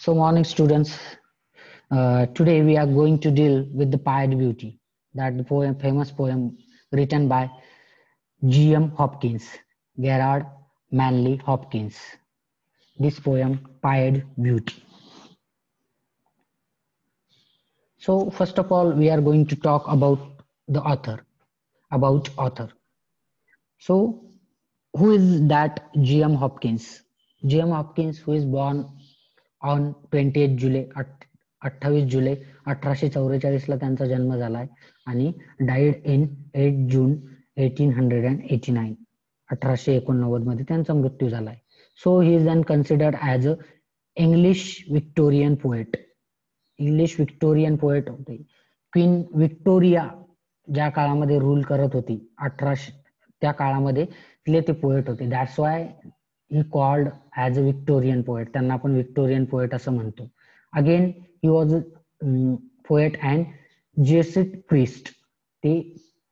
So, morning students. Today we are going to deal with the Pied Beauty, that the famous poem written by G.M. Hopkins, Gerard Manley Hopkins. This poem, Pied Beauty. So, first of all, we are going to talk about the author. So, who is that G.M. Hopkins? G.M. Hopkins, who is born on 28 जुलै 28 जुलै 1844 ला त्यांचा जन्म झालाय आणि died in 8 जून 1889 1889 मध्ये त्यांचा मृत्यू झालाय. So he is then considered as a English Victorian poet. English Victorian poet होते. क्वीन विक्टोरिया ज्या काळामध्ये रूल करत होती 1800 त्या काळामध्ये ते पोएट होते. That's why he called as a Victorian poet. त्यांना आपण विक्टोरियन पोएट असं म्हणतो. Again he was a poet and Jesuit priest. ते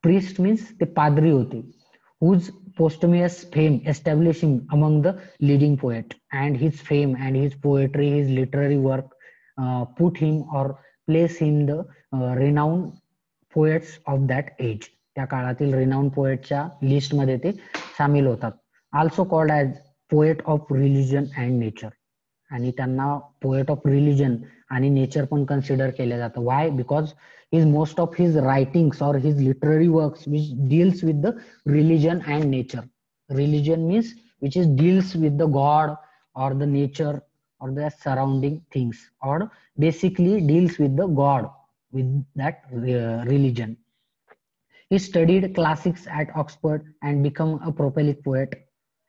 priest मीन्स ते पादरी होते. whose posthumous fame establishing among the leading poet, and his fame and his poetry, his literary work put him or place him the renowned poets of that age. त्या काळातील renowned poetच्या list मध्ये ते सामील होतात. also called as poet of religion and nature. आणि त्यांना poet of religion आणि nature पण कन्सिडर केलं जातं. Why? Because his most of his writings और his literary works which deals with the religion and nature. Religion means which is deals with the God और the nature और the surrounding things, और basically deals with the God with that religion. He studied classics at Oxford and became a prolific poet.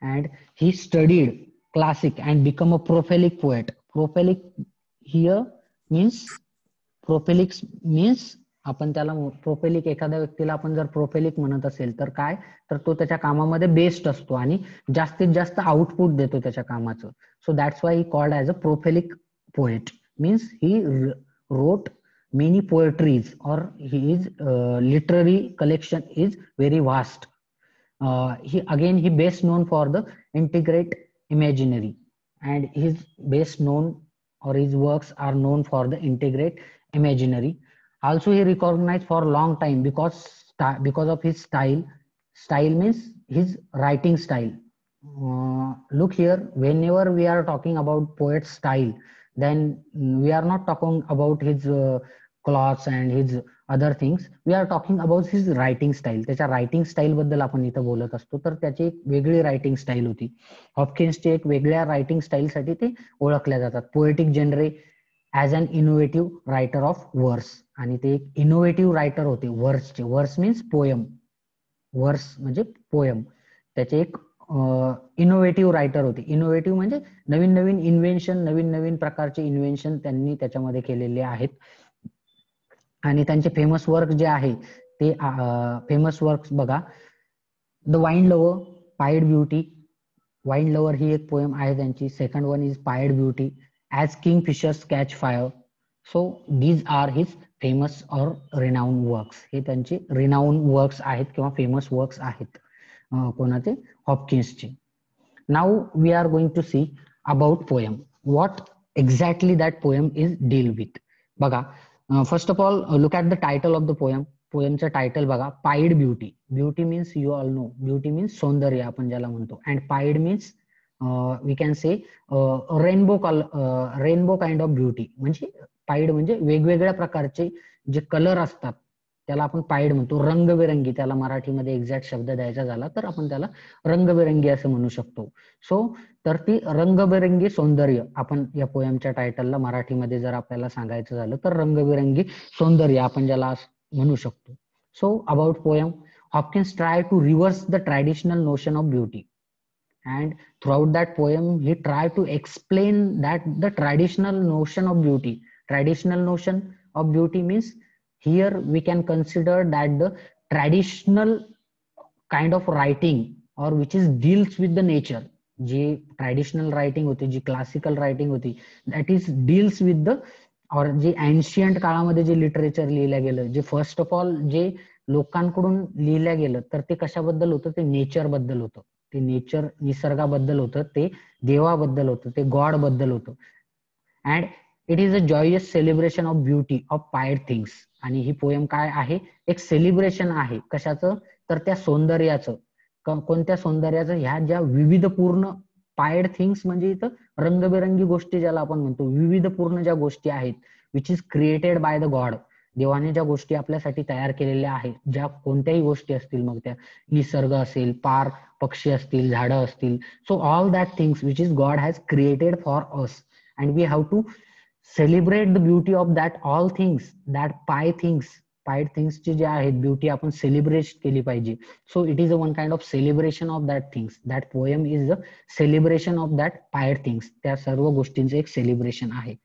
And he studied classic and become a prolific poet. Prolific here means आपण त्याला प्रोफेलिक, एखाद्या व्यक्तीला आपण जर प्रोफेलिक म्हणत असेल तर काय, तर तो त्याच्या कामामध्ये बेस्ट असतो आणि जास्तीत जास्त आउटपुट देतो त्याच्या कामाचं. So that's why he called as a prolific poet. Means he wrote many poetries or his literary collection is very vast. He best known for the integrate imaginary, and his best known or his works are known for the integrate imaginary. Also he recognized for a long time because of his style. Style means his writing style. Look here, whenever we are talking about poet style, then we are not talking about his clothes and his other things. We are talking about his writing style. त्याच्या writing style बद्दल आपण इथं बोलत असतो. तर त्याची एक वेगळी रायटिंग स्टाईल होती. हॉपकिन्सची एक वेगळ्या रायटिंग स्टाईलसाठी ते ओळखल्या जातात. Poetic genre as an innovative writer of verse. आणि ते एक इनोव्हेटिव्ह रायटर होते वर्सचे. वर्स मीन्स पोयम. वर्स म्हणजे पोयम. त्याचे एक इनोव्हेटिव्ह रायटर होते. इनोव्हेटिव्ह म्हणजे नवीन नवीन इन्व्हेन्शन, नवीन नवीन प्रकारचे इन्व्हेन्शन त्यांनी त्याच्यामध्ये केलेले आहेत. आणि त्यांचे फेमस वर्क जे आहे ते फेमस वर्क बघा, the windhover, pied beauty. Windhover ही एक पोएम आहे त्यांची. Second one is pied beauty, as kingfishers catch fire. So these are his famous और रिनाउंड वर्क्स. हे त्यांचे रिनाउंड वर्क्स आहेत किंवा फेमस वर्क्स आहेत कोणाचे, हॉपकिन्सचे. Now we are going to see about poem, what exactly that poem is deal with. बघा, first of all look at the title of the poem. पोएमचं title बघा, pied beauty. Beauty means you all know, beauty means सौंदर्य आपण ज्याला म्हणतो. And pied means we can say rainbow kind of beauty. म्हणजे pied म्हणजे वेगवेगळ्या प्रकारचे जे कलर असतात त्याला आपण पाईड म्हणतो. रंगबेरंगी, त्याला मराठीमध्ये एक्झॅक्ट शब्द द्यायचा झाला तर आपण त्याला रंगबेरंगी असं म्हणू शकतो. सो तर ती रंगबेरंगी सौंदर्य, आपण या पोएमच्या टायटलला मराठीमध्ये जर आपल्याला सांगायचं झालं तर रंगबेरंगी सौंदर्य आपण ज्याला म्हणू शकतो. So about poem, Hopkins try to reverse the traditional notion of beauty. And throughout that poem he tried to explain that the traditional notion of beauty. Traditional notion of beauty means here we can consider that the traditional kind of writing or which is deals with the nature. जी traditional writing होती, जी classical writing होती, that is deals with the, or जे ancient काळामध्ये जे literature लिहिलं गेलं, जे फर्स्ट ऑफ ऑल जे लोकांकडून लिहिलं गेलं, तर ते कशाबद्दल होतं, ते नेचर बद्दल होतं. ते नेचर, निसर्गाबद्दल होतं, ते देवाबद्दल होतं, ते गॉड बद्दल होतं. And it is a joyous celebration of beauty of pied things. आणि ही पोयम काय आहे, एक सेलिब्रेशन आहे कशाचं, तर त्या सौंदर्याचं. कोणत्या सौंदर्याचं, ह्या ज्या विविधपूर्ण पायड थिंग्स म्हणजे इथं रंगबेरंगी गोष्टी ज्याला आपण म्हणतो, विविधपूर्ण ज्या गोष्टी आहेत, which is created by the God. देवाने ज्या गोष्टी आपल्यासाठी तयार केलेल्या आहेत, ज्या कोणत्याही गोष्टी असतील, मग त्या निसर्ग असेल, पार पक्षी असतील, झाडं असतील, so all that things which is God has created for us, and we have to celebrate the beauty of that all things, that pied थिंग्सची जे आहेत ब्युटी आपण सेलिब्रेट केली पाहिजे. So it is a one kind of celebration of that things. That poem is a celebration of that pied things. त्या सर्व गोष्टींचं एक सेलिब्रेशन आहे.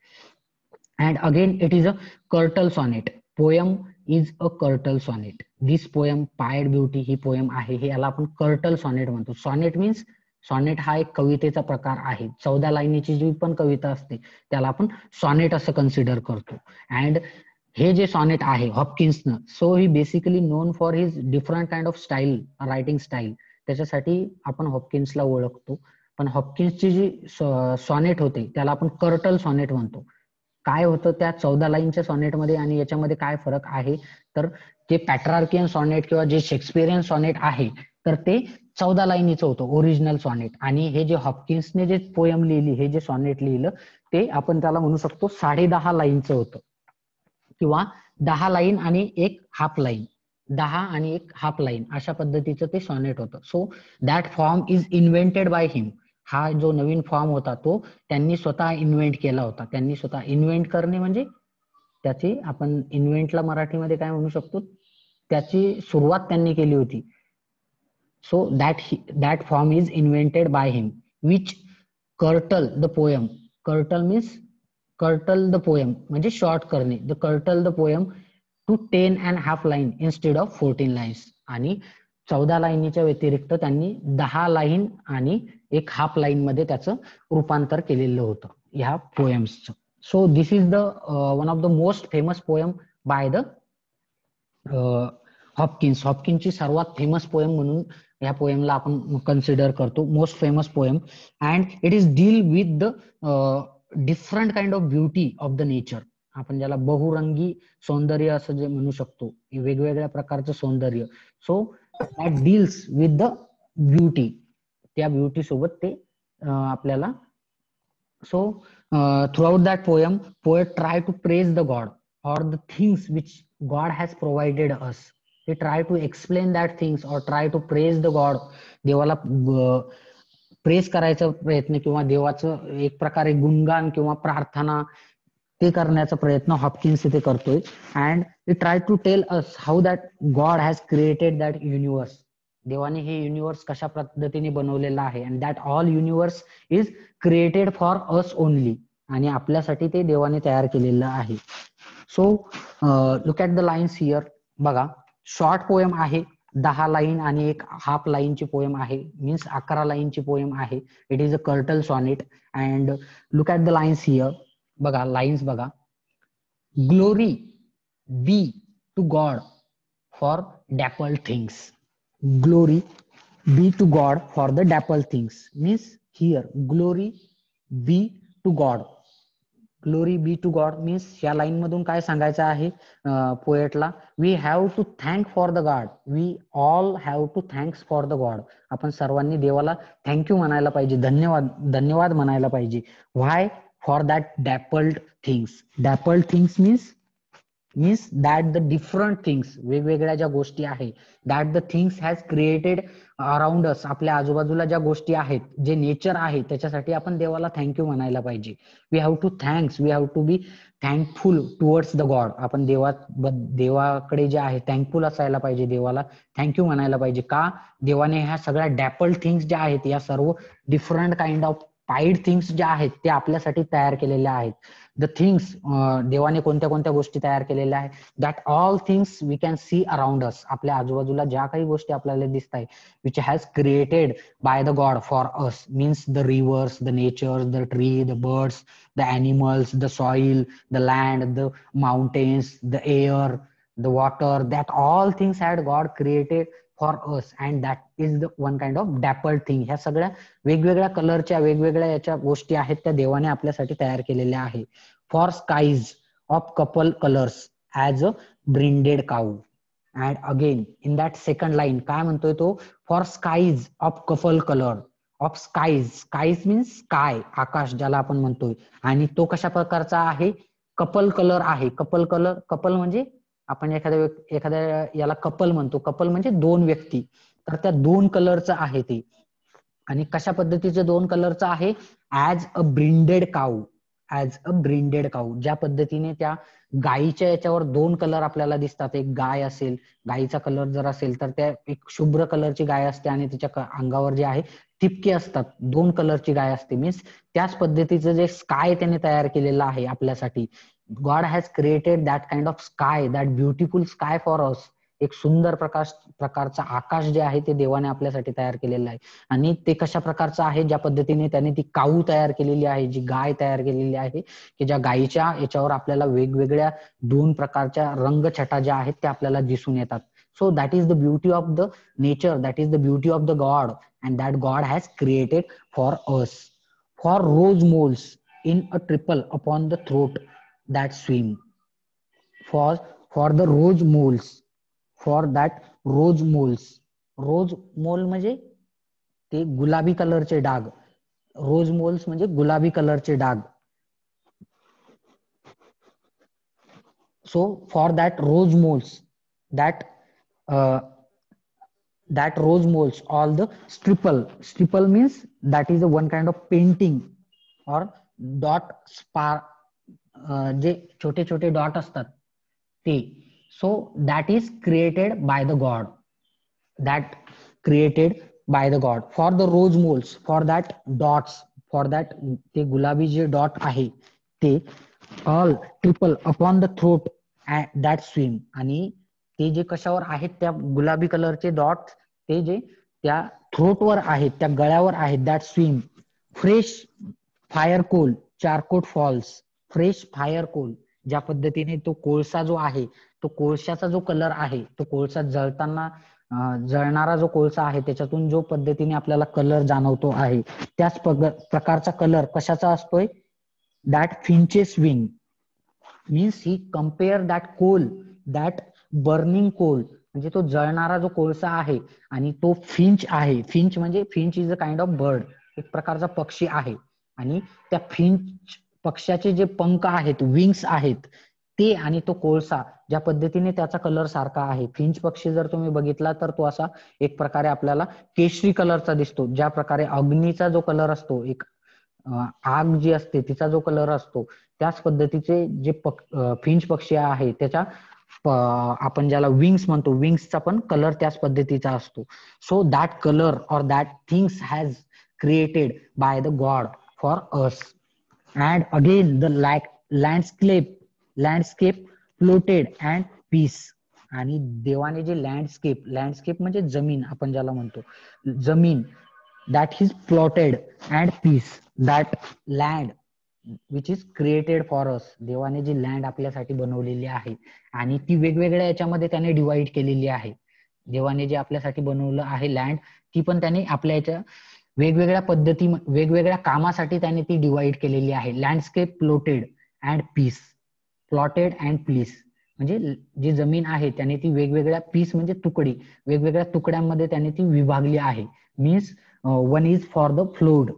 And again it is a curtal sonnet. Poem is a curtal sonnet. This poem pied beauty ही poem आहे, हे याला आपण कर्टल सॉनेट म्हणतो. सॉनेट मीन्स, सॉनेट हा एक कवितेचा प्रकार आहे. 14 लाईनीची जी पण कविता असते त्याला आपण सॉनेट असं कन्सिडर करतो. अँड हे जे सॉनेट आहे हॉपकिन्सनं, so he basically known for his different kind of style, writing style. त्याच्यासाठी आपण हॉपकिन्सला ओळखतो. पण हॉपकिन्सची जी सॉनेट होते त्याला आपण कर्टल सॉनेट म्हणतो. काय होतं त्या 14 लाईनच्या सॉनेटमध्ये आणि याच्यामध्ये काय फरक आहे, तर जे पॅट्रार्कियन सॉनेट किंवा जे शेक्सपियरियन सॉनेट आहे तर ते 14 लाईनीचं होतं ओरिजिनल सॉनेट. आणि हे जे हॉपकिन्सने जे पोयम लिहिली, हे जे सॉनेट लिहिलं, ते आपण त्याला म्हणू शकतो 10.5 लाईनचं होतं, किंवा 10 लाईन आणि एक हाफ लाईन, 10 आणि एक हाफ लाईन अशा पद्धतीचं ते सॉनेट होतं. So that form is invented by हिम. हा जो नवीन फॉर्म होता तो त्यांनी स्वतः इन्व्हेंट केला होता. त्यांनी स्वतः इन्व्हेंट करणे म्हणजे त्याची, आपण इन्व्हेंटला मराठीमध्ये काय म्हणू शकतो, त्याची सुरुवात त्यांनी केली होती. So that form is invented by him, which curtal the poem. Curtal means, curtal the poem म्हणजे शॉर्ट करणे. The curtal the poem to 10.5 line instead of 14 lines. आणि 14 लाईनीच्या व्यतिरिक्त त्यांनी 10 लाईन आणि एक हाफ लाईन मध्ये त्याचं रूपांतर केलेलं होतं ह्या पोएम्सचं. So this is the one of the most famous poem by the Hopkins. हॉपकिन्सची सर्वात फेमस पोएम म्हणून ह्या पोएमला आपण कन्सिडर करतो, most famous poem. And it is deal with the different kind of beauty of the nature. आपण ज्याला बहुरंगी सौंदर्य असं जे म्हणू शकतो, वेगवेगळ्या प्रकारचं सौंदर्य. So that deals with the beauty. त्या ब्युटी सोबत ते आपल्याला. So throughout that poem poet try to praise the God or the things which God has provided us. They try to explain that things or try to praise the God. देवाला press करायचा प्रयत्न किंवा देवाचं एक प्रकारे गुणगान किंवा प्रार्थना ते करण्याचा प्रयत्न हॉपकिन्स इथे करतोय. And it try to tell us how that God has created that universe. देवाने हे युनिवर्स कशा पद्धतीने बनवलेलं आहे. And that all universe is created for us only. आणि आपल्यासाठी ते देवाने तयार केलेलं आहे. So look at the lines here. बघा, शॉर्ट पोएम आहे, 10 लाईन आणि एक हाफ लाईनची पोएम आहे, मीन्स 11 लाईनची पोएम आहे. It is a curtal sonnet. And look at the lines here. बघा लाईन्स बघा. Glory be to God for dapple things. Glory be to God for the dapple things. Means here glory be to God. Glory be to God means या line मधून काय सांगायचं आहे पोएटला, we have to thank for the God. We all have to thanks for the God. आपण सर्वांनी देवाला thank you म्हणायला पाहिजे, धन्यवाद म्हणायला पाहिजे. Why? For that dappled things. Dappled things means that the different things, वेगवेगळ्या ज्या गोष्टी आहेत, that the things has created around us. आपल्या आजूबाजूला ज्या गोष्टी आहेत, जे नेचर आहे, त्याच्यासाठी आपण देवाला थँक्यू म्हणायला पाहिजे. We have to thanks, we have to be thankful towards the God. आपण देवाकडे जे आहे थँकफुल असायला पाहिजे, देवाला थँक्यू म्हणायला पाहिजे. का? देवाने ह्या सगळ्या डॅपल थिंग्स ज्या आहेत, या सर्व different kind of pied things ज्या आहेत ते आपल्यासाठी तयार केलेल्या आहेत. द थिंग्स, देवाने कोणत्या कोणत्या गोष्टी तयार केलेल्या आहेत, that all things we can see around us. आपल्या आजूबाजूला ज्या काही गोष्टी आपल्याला दिसत आहेत, which has created by the God for us. Means the rivers, the nature, the tree, the birds, the animals, the soil, the land, the mountains, the air, the water, that all things had God created for us, and that is the one kind of dappled thing. ह्या सगळ्या वेगवेगळ्या कलरच्या वेगवेगळ्या याच्या गोष्टी आहेत त्या देवाने आपल्यासाठी तयार केलेल्या आहे. For skies of couple colours as a brinded cow. And again in that second line काय म्हणतोय तो, for skies of couple colour of skies. Skies means sky, आकाश ज्याला आपण म्हणतोय, आणि तो कशा प्रकारचा आहे, कपल कलर आहे. कपल कलर, कपल म्हणजे आपण एखाद्या याला कपल म्हणतो, कपल म्हणजे दोन व्यक्ती, तर त्या दोन कलरचं आहे ते. आणि कशा पद्धतीचे दोन कलरचं आहे, as a brinded cow. As a brinded काऊ, ज्या पद्धतीने त्या गायीच्या याच्यावर दोन कलर आपल्याला दिसतात. एक गाय असेल, गायीचा कलर जर असेल तर त्या एक शुभ्र कलरची गाय असते आणि तिच्या अंगावर जे आहे ठिपके असतात, दोन कलरची गाय असते. मीन्स त्याच पद्धतीचं जे स्काय त्याने तयार केलेलं आहे आपल्यासाठी. God has created that kind of sky, that beautiful sky for us. एक सुंदर प्रकारचं आकाश जे आहे ते देवाने आपल्यासाठी तयार केलेलं आहे. आणि ते कशा प्रकारचं आहे, ज्या पद्धतीने त्याने ती काऊ तयार केलेली आहे, जी गाय तयार केलेली आहे, की ज्या गायीच्या याच्यावर आपल्याला वेगवेगळ्या दोन प्रकारच्या रंगछटा ज्या आहेत त्या आपल्याला दिसून येतात. So that is the beauty of the nature, that is the beauty of the God, and that God has created for us. For rose moles in a triple upon the throat that swim. For the rose moles, for that rose moles. Rose mole म्हणजे ते गुलाबी कलरचे डाग. रोज moles म्हणजे गुलाबी कलरचे डाग. So for that rose moles, that rose moles all the stipple means that is a one kind of painting or dot spar, जे छोटे छोटे डॉट असतात ते. So that is created by the God, that created by the god. For the rose moles, for that dots, for that ते गुलाबी J dot आहे ते all triple upon the throat that swim. आणि ते जे कशावर आहेत त्या गुलाबी कलरचे डॉट, ते जे त्या थ्रोटवर आहेत, त्या गळ्यावर आहेत, that swim. Fresh fire coal charcoal falls. Fresh fire coal, ज्या पद्धतीने तो कोळसा जो आहे, तो कोळशाचा जो कलर आहे, तो कोळसा जळताना जळणारा जो कोळसा आहे त्याच्यातून जो पद्धतीने आपल्याला कलर जाणवतो आहे, त्याच प्रकारचा कलर कशाचा असतोय, that finches wing. Means he compare that coal, that burning coal, म्हणजे तो जळणारा जो कोळसा आहे आणि तो फिंच आहे. फिंच म्हणजे Finch is a kind of bird, एक प्रकारचा पक्षी आहे. आणि त्या फिंच पक्ष्याचे जे पंख आहेत, विंग्स आहेत, ते आणि तो कोळसा ज्या पद्धतीने त्याचा कलर सारखा आहे. फिंच पक्षी जर तुम्ही बघितला तर तो असा एक प्रकारे आपल्याला केशरी कलरचा दिसतो. ज्या प्रकारे अग्नीचा जो कलर असतो, एक आग जी असते तिचा जो कलर असतो, त्याच पद्धतीचे जे फिंच पक्षी आहे त्याच्या आपण ज्याला विंग्स म्हणतो, विंग्सचा पण कलर त्याच पद्धतीचा असतो. So that colour or that things has created by the God for us. And again the landscape floated and peace. आणि देवाने जे लँडस्केप म्हणजे जमीन आपण ज्याला म्हणतो, जमीन, that is plotted and peace. That land which is created for us. देवाने जी लँड आपल्यासाठी बनवलेली आहे आणि ती वेगवेगळ्या याच्यामध्ये त्याने डिवाइड केलेली आहे. देवाने जे आपल्यासाठी बनवलं आहे लँड, ती पण त्याने आपल्या याच्या वेगवेगळ्या पद्धती, वेगवेगळ्या कामासाठी त्याने ती डिवाइड केलेली आहे. Landscape plotted and peace. Plotted and peace म्हणजे जी जमीन आहे त्याने ती वेगवेगळ्या पीस म्हणजे तुकडी, वेगवेगळ्या तुकड्यांमध्ये त्याने ती विभागली आहे. Means one is for the flowed,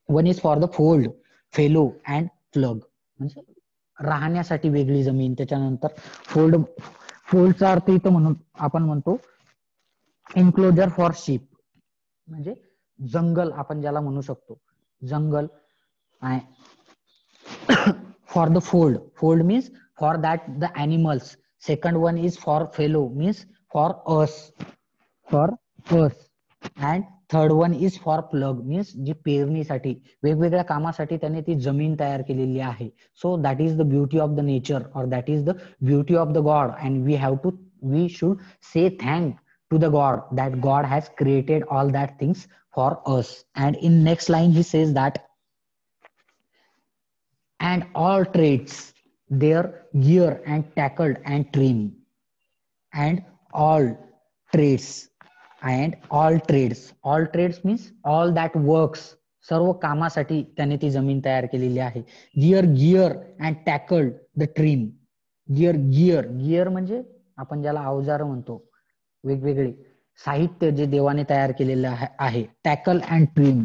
one is for the fold, fellow and plug. म्हणजे राहण्यासाठी वेगळी जमीन. त्याच्यानंतर फोल्डचा अर्थ इथं म्हणून आपण म्हणतो एन्क्लोजर फॉर शीप, म्हणजे जंगल आपण ज्याला म्हणू शकतो, जंगल. For the fold means for that the animals. Second one is for fallow means for us, and third one is for plough means जी पेरणीसाठी, वेगवेगळ्या कामासाठी त्याने ती जमीन तयार केलेली आहे. So that is the beauty of the nature और that is the beauty of the God. And we should say thank to the God, that God has created all that things for us. And in next line he says that, and all trades their gear and tackled and trim. And all trades, and all trades means all that works, सर्व कामासाठी त्याने ती जमीन तयार केलेली आहे. Gear and tackled the trim. Gear म्हणजे आपण ज्याला अवजार म्हणतो, वेगवेगळे साहित्य जे देवाने तयार केलेलं आहे. Tackle and trim.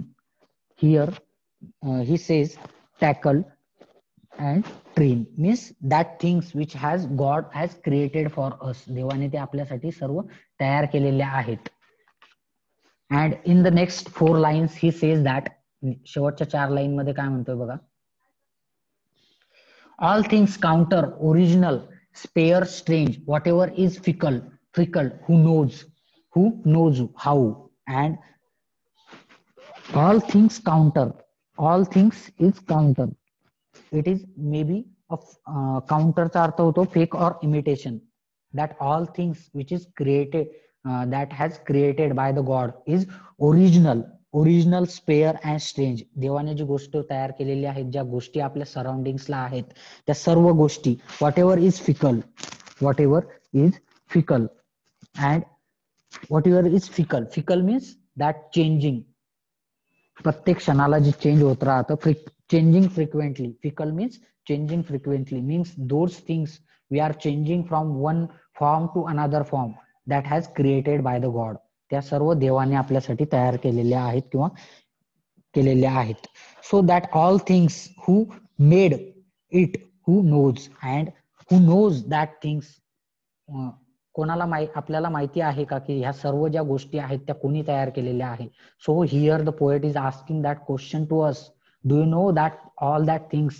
Here he says tackle and trim means that things which God has created for us. देवाने ते आपल्यासाठी सर्व तयार केलेले आहेत. And in the next 4 lines he says that, शेवटच्या 4 लाईन मध्ये काय म्हणतोय बघा. All things counter original spare strange whatever is fickle who knows how. And all things is counter. It is maybe counter चा अर्थ होतो fake और imitation. That all things which is created, that has created by the God is original spare and strange. देवाने जी गोष्ट तयार केलेली आहेत, ज्या गोष्टी आपल्या सराउंडिंग्सला आहेत, त्या सर्व गोष्टी whatever is fickle and whatever is fickle means that changing, प्रत्येक क्षणाला जे चेंज होत राहतं, changing frequently. Fickle means changing frequently, means those things we are changing from one form to another form that has created by the God. त्या सर्व देवाने आपल्यासाठी तयार केलेल्या आहेत किंवा केलेल्या आहेत. So that all things who made it, who knows that things, कोणाला आपल्याला माहिती आहे का की ह्या सर्व ज्या गोष्टी आहेत त्या कोणी तयार केलेल्या आहेत. So here the poet is asking that question to us. Do you know that all that things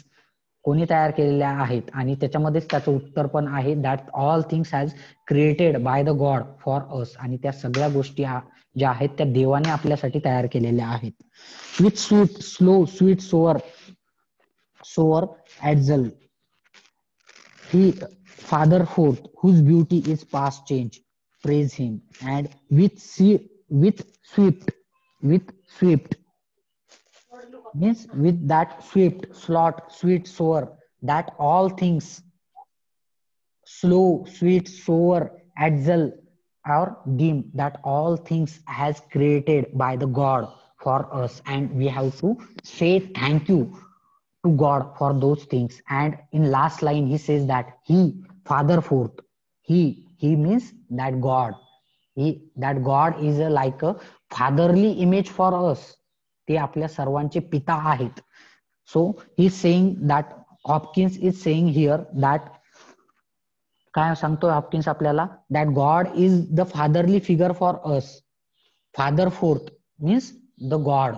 कोणी तयार केलेल्या आहेत, आणि त्याच्यामध्येच त्याचं उत्तर पण आहे that all things has created by the God for अस. आणि त्या सगळ्या गोष्टी ज्या आहेत त्या देवाने आपल्यासाठी तयार केलेल्या आहेत. With sweet sour adazzle he Father forth, whose beauty is past change, praise him. And with swift means with that sweet sower, that all things slow, sweet, sower, adzel or dim, that all things has created by the God for us, and we have to say thank you to God for those things. And in last line he says that he Father forth, he means that God, that God is like a fatherly image for us. ते आपल्या सर्वांचे पिता आहेत. So he is saying that, Hopkins is saying here that, काय सांगतोय Hopkins आपल्याला, that God is the fatherly figure for us. Father forth means the God,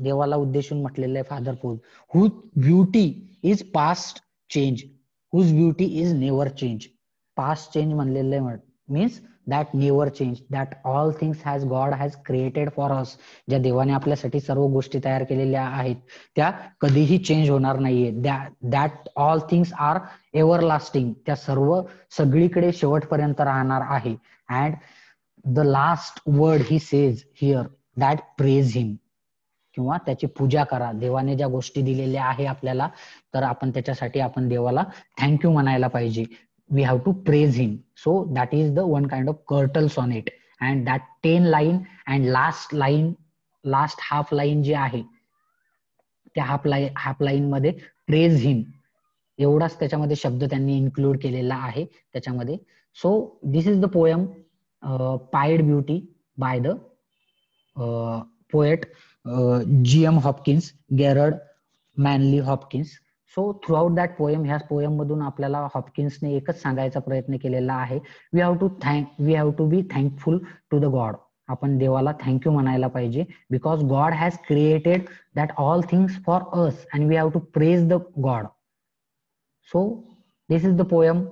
देवाला उद्देशून म्हटलेलं आहे father fourth. whose beauty is past change, whose beauty is never change. Past change म्हणलेलं आहे means that never change, that all things has God has created for us. ज्या देवाने आपल्यासाठी सर्व गोष्टी तयार केलेल्या आहेत त्या कधीही चेंज होणार नाहीये. That all things are everlasting, त्या सर्व सगळीकडे शेवटपर्यंत राहणार आहे. And the last word he says here that praise him, किंवा त्याची पूजा करा. देवाने ज्या गोष्टी दिलेल्या आहे आपल्याला, तर आपण त्याच्यासाठी आपण देवाला थँक्यू म्हणायला पाहिजे. we have to praise him. So that is the one kind of curtal sonnet. And that 10 line and last half line जे आहे त्या हाफ लाईन मध्ये praise him एवढाच त्याच्यामध्ये शब्द त्यांनी इन्क्लूड केलेला आहे त्याच्यामध्ये. So this is the poem pied beauty by the poet G.M. Hopkins, Gerard Manley Hopkins. So throughout that poem, ह्या पोएम मधून आपल्याला हॉपकिन्सने एकच सांगायचा प्रयत्न केलेला आहे, we have to be thankful to the God. आपण देवाला थँक्यू म्हणायला पाहिजे, because God has created that all things for us and we have to praise the God. So this is the poem